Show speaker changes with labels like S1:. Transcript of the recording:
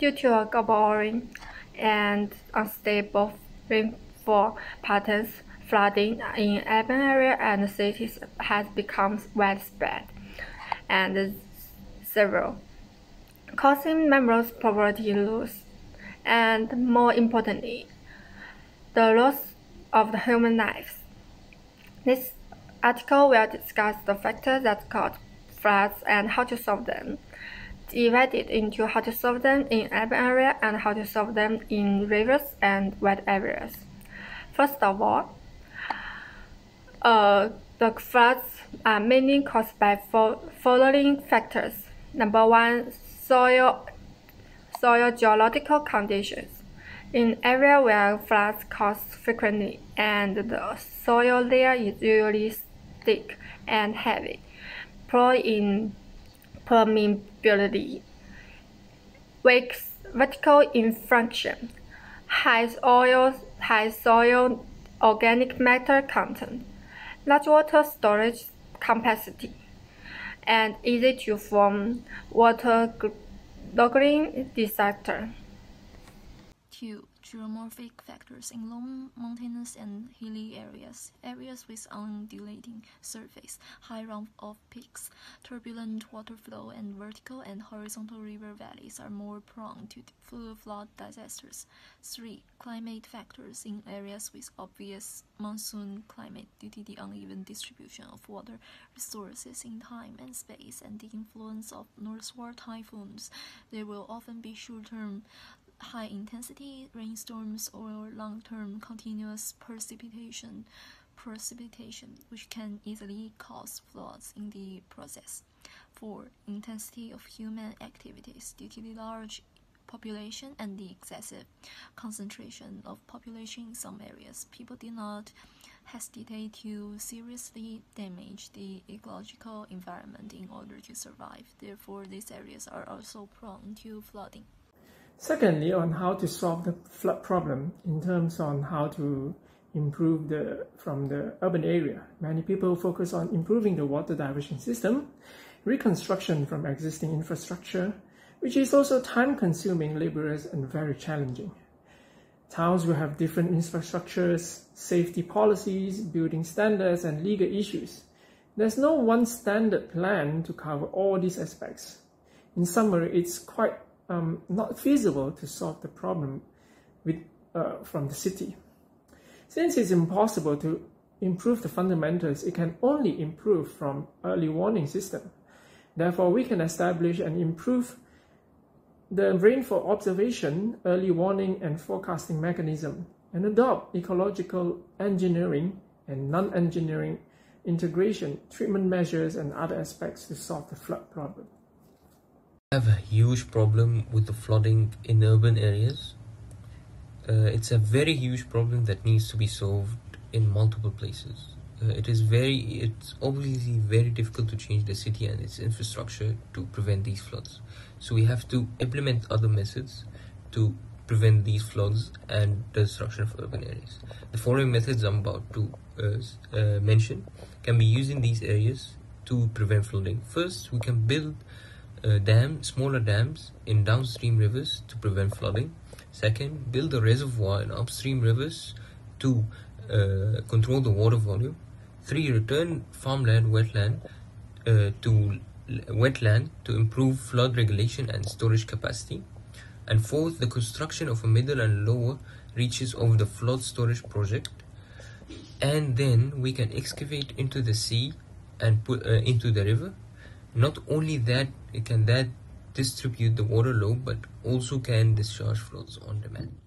S1: Due to a global warming and unstable rainfall patterns, flooding in urban areas and cities has become widespread and severe, causing numerous poverty loss, and more importantly, the loss of the human lives. This article will discuss the factors that cause floods and how to solve them, divided into how to solve them in urban areas and how to solve them in rivers and wet areas. First of all, the floods are mainly caused by following factors. Number one, soil geological conditions. In areas where floods occur frequently and the soil layer is usually thick and heavy, poor in permeability, weak vertical infiltration, high soil organic matter content, large water storage capacity, and easy to form waterlogging disaster.
S2: 2. Geomorphic factors in low mountainous and hilly areas, areas with undulating surface, high runoff peaks, turbulent water flow, and vertical and horizontal river valleys are more prone to flood disasters. 3. Climate factors in areas with obvious monsoon climate due to the uneven distribution of water resources in time and space and the influence of northward typhoons. There will often be short-term high-intensity rainstorms or long-term continuous precipitation, which can easily cause floods in the process. 4. Intensity of human activities due to the large population and the excessive concentration of population in some areas. People do not hesitate to seriously damage the ecological environment in order to survive. Therefore, these areas are also prone to flooding.
S3: Secondly, on how to solve the flood problem in terms on how to improve from the urban area. Many people focus on improving the water diversion system, reconstruction from existing infrastructure, which is also time-consuming, laborious, and very challenging. Towns will have different infrastructures, safety policies, building standards, and legal issues. There's no one standard plan to cover all these aspects. In summary, it's quite not feasible to solve the problem from the city. Since it's impossible to improve the fundamentals, it can only improve from early warning system. Therefore, we can establish and improve the rainfall observation, early warning and forecasting mechanism, and adopt ecological engineering and non-engineering integration, treatment measures, and other aspects to solve the flood problem.
S4: We have a huge problem with the flooding in urban areas. It's a very huge problem that needs to be solved in multiple places. It's obviously very difficult to change the city and its infrastructure to prevent these floods. So we have to implement other methods to prevent these floods and the destruction of urban areas. The following methods I'm about to mention can be used in these areas to prevent flooding. First, we can build smaller dams in downstream rivers to prevent flooding. Second, build a reservoir in upstream rivers to control the water volume. 3. Return farmland, wetland to improve flood regulation and storage capacity. And 4th, the construction of a middle and lower reaches of the flood storage project. And then we can excavate into the sea and put into the river. Not only that, it can distribute the water load, but also can discharge floods on demand.